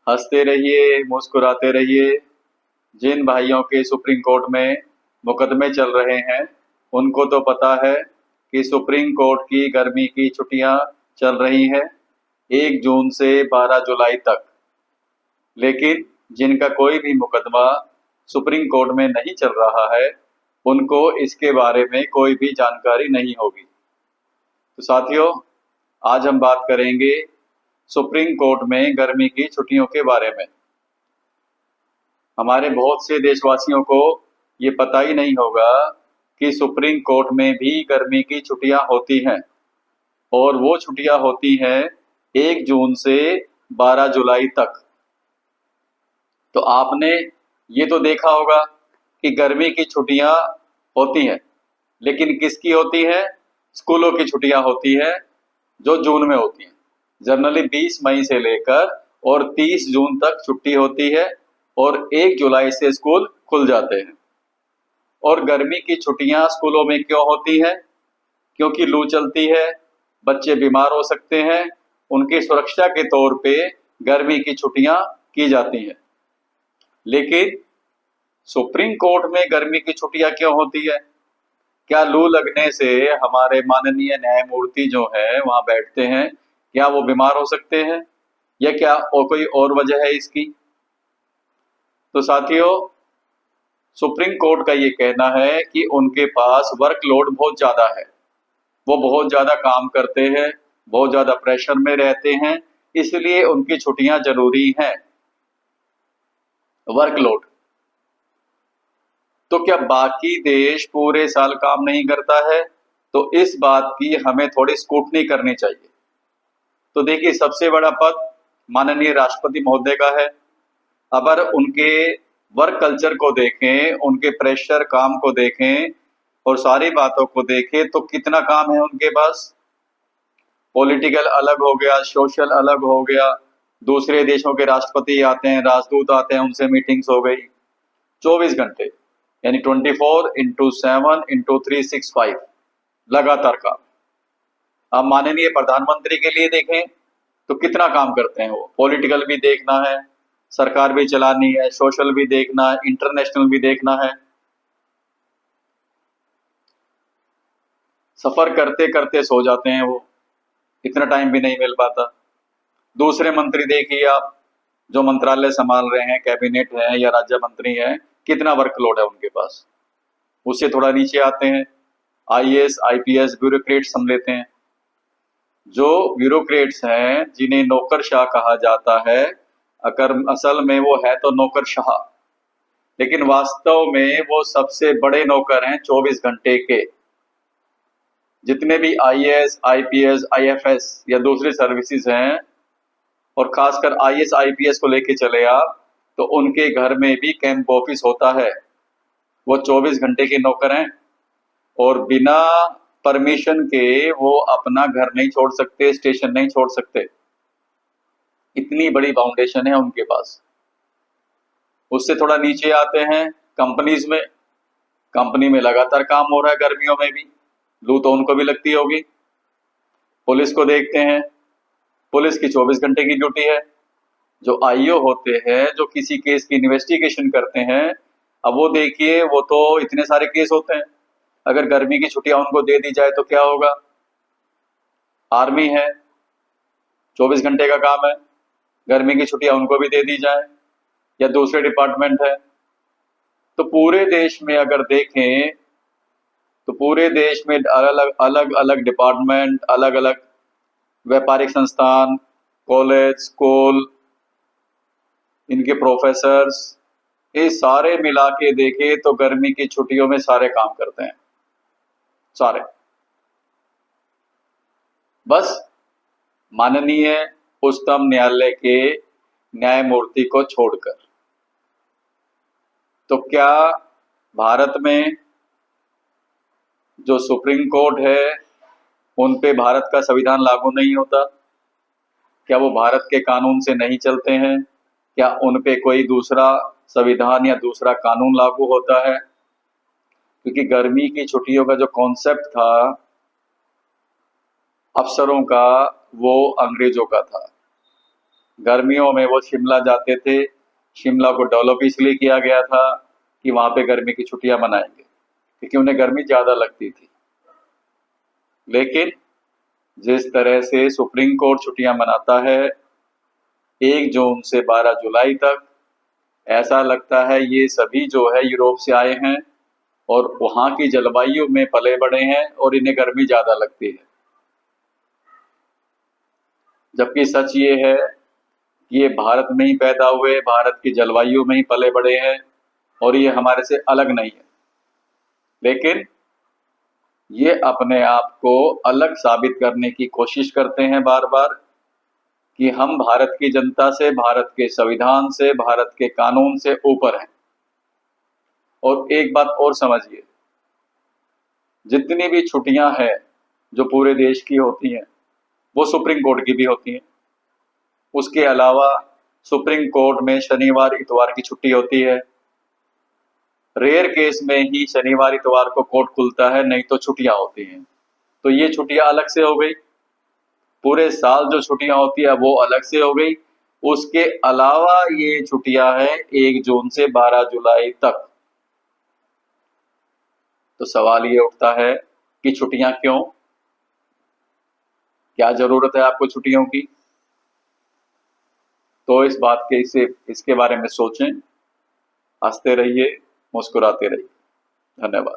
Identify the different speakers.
Speaker 1: हंसते रहिए, मुस्कुराते रहिए। जिन भाइयों के सुप्रीम कोर्ट में मुकदमे चल रहे हैं, उनको तो पता है कि सुप्रीम कोर्ट की गर्मी की छुट्टियां चल रही हैं 1 जून से 12 जुलाई तक। लेकिन जिनका कोई भी मुकदमा सुप्रीम कोर्ट में नहीं चल रहा है, उनको इसके बारे में कोई भी जानकारी नहीं होगी। तो साथियों, आज हम बात करेंगे सुप्रीम कोर्ट में गर्मी की छुट्टियों के बारे में। हमारे बहुत से देशवासियों को ये पता ही नहीं होगा कि सुप्रीम कोर्ट में भी गर्मी की छुट्टियां होती हैं, और वो छुट्टियां होती हैं 1 जून से 12 जुलाई तक। तो आपने ये तो देखा होगा कि गर्मी की छुट्टियां होती हैं, लेकिन किसकी होती हैं? स्कूलों की छुट्टियां होती हैं, जो जून में होती हैं। जनरली 20 मई से लेकर और 30 जून तक छुट्टी होती है, और 1 जुलाई से स्कूल खुल जाते हैं। और गर्मी की छुट्टियां स्कूलों में क्यों होती हैं? क्योंकि लू चलती है, बच्चे बीमार हो सकते हैं। उनकी सुरक्षा के तौर पे गर्मी की छुट्टियां की जाती हैं। लेकिन सुप्रीम कोर्ट में गर्मी की छुट्टियां क्यों होती है? क्या लू लगने से हमारे माननीय न्यायमूर्ति जो है वहां बैठते हैं, क्या वो बीमार हो सकते हैं, या क्या और कोई और वजह है इसकी? तो साथियों, सुप्रीम कोर्ट का ये कहना है कि उनके पास वर्कलोड बहुत ज्यादा है। वो बहुत ज्यादा काम करते हैं, बहुत ज्यादा प्रेशर में रहते हैं, इसलिए उनकी छुट्टियां जरूरी हैं। वर्कलोड। तो क्या बाकी देश पूरे साल काम नहीं करता है? तो इस बात की हमें थोड़ी स्क्रूटनी करनी चाहिए। तो देखिए, सबसे बड़ा पद माननीय राष्ट्रपति महोदय का है। अगर उनके वर्क कल्चर को देखें, उनके प्रेशर काम को देखें और सारी बातों को देखें, तो कितना काम है उनके पास। पॉलिटिकल अलग हो गया, सोशल अलग हो गया, दूसरे देशों के राष्ट्रपति आते हैं, राजदूत आते हैं, उनसे मीटिंग्स हो गई। 24 घंटे यानी 24x7x365 लगातार काम। अब माननीय प्रधानमंत्री के लिए देखें तो कितना काम करते हैं वो। पॉलिटिकल भी देखना है, सरकार भी चलानी है, सोशल भी देखना है, इंटरनेशनल भी देखना है। सफर करते करते सो जाते हैं वो, इतना टाइम भी नहीं मिल पाता। दूसरे मंत्री देखिए आप, जो मंत्रालय संभाल रहे हैं, कैबिनेट है या राज्य मंत्री हैं, कितना वर्कलोड है उनके पास। उससे थोड़ा नीचे आते हैं, आईएएस आईपीएस ब्यूरोक्रेट्स हम लेते हैं। जो ब्यूरोक्रेट्स हैं, जिन्हें नौकरशाह कहा जाता है, अगर असल में वो है तो नौकरशाह, लेकिन वास्तव में वो सबसे बड़े नौकर हैं 24 घंटे के। जितने भी आईएएस आईपीएस आईएफएस या दूसरी सर्विसेज हैं, और खासकर आईएएस आईपीएस को लेके चले आप, तो उनके घर में भी कैंप ऑफिस होता है। वो 24 घंटे के नौकर हैं, और बिना परमिशन के वो अपना घर नहीं छोड़ सकते, स्टेशन नहीं छोड़ सकते। इतनी बड़ी फाउंडेशन है उनके पास। उससे थोड़ा नीचे आते हैं कंपनीज में। कंपनी में लगातार काम हो रहा है गर्मियों में भी, लू तो उनको भी लगती होगी। पुलिस को देखते हैं, पुलिस की 24 घंटे की ड्यूटी है। जो आईओ होते हैं, जो किसी केस की इन्वेस्टिगेशन करते हैं, अब वो देखिए, वो तो इतने सारे केस होते हैं। अगर गर्मी की छुट्टियां उनको दे दी जाए तो क्या होगा। आर्मी है, 24 घंटे का काम है, गर्मी की छुट्टियां उनको भी दे दी जाए, या दूसरे डिपार्टमेंट है। तो पूरे देश में अगर देखें, तो पूरे देश में अलग अलग अलग डिपार्टमेंट, अलग अलग व्यापारिक संस्थान, कॉलेज, स्कूल, इनके प्रोफेसर्स, ये सारे मिला के देखे तो गर्मी की छुट्टियों में सारे काम करते हैं, सारे। बस माननीय उच्चतम न्यायालय के न्यायमूर्ति को छोड़कर। तो क्या भारत में जो सुप्रीम कोर्ट है, उन पे भारत का संविधान लागू नहीं होता? क्या वो भारत के कानून से नहीं चलते हैं? क्या उन पे कोई दूसरा संविधान या दूसरा कानून लागू होता है? क्योंकि गर्मी की छुट्टियों का जो कॉन्सेप्ट था अफसरों का, वो अंग्रेजों का था। गर्मियों में वो शिमला जाते थे। शिमला को डेवलप इसलिए किया गया था कि वहां पे गर्मी की छुट्टियां मनाएंगे, क्योंकि उन्हें गर्मी ज्यादा लगती थी। लेकिन जिस तरह से सुप्रीम कोर्ट छुट्टियां मनाता है 1 जून से 12 जुलाई तक, ऐसा लगता है ये सभी जो है यूरोप से आए हैं और वहां की जलवायु में पले बड़े हैं और इन्हें गर्मी ज्यादा लगती है। जबकि सच ये है कि ये भारत में ही पैदा हुए, भारत की जलवायु में ही पले बड़े हैं और ये हमारे से अलग नहीं है। लेकिन ये अपने आप को अलग साबित करने की कोशिश करते हैं बार बार कि हम भारत की जनता से, भारत के संविधान से, भारत के कानून से ऊपर हैं। और एक बात और समझिए, जितनी भी छुट्टियां हैं जो पूरे देश की होती हैं वो सुप्रीम कोर्ट की भी होती हैं। उसके अलावा सुप्रीम कोर्ट में शनिवार इतवार की छुट्टी होती है। रेयर केस में ही शनिवार इतवार को कोर्ट खुलता है, नहीं तो छुट्टियां होती हैं। तो ये छुट्टियां अलग से हो गई। पूरे साल जो छुट्टियां होती है वो अलग से हो गई। उसके अलावा ये छुट्टियां हैं 1 जून से 12 जुलाई तक। तो सवाल ये उठता है कि छुट्टियां क्यों? क्या जरूरत है आपको छुट्टियों की? तो इस बात के इसके बारे में सोचें, हंसते रहिए, मुस्कुराते रहिए। धन्यवाद।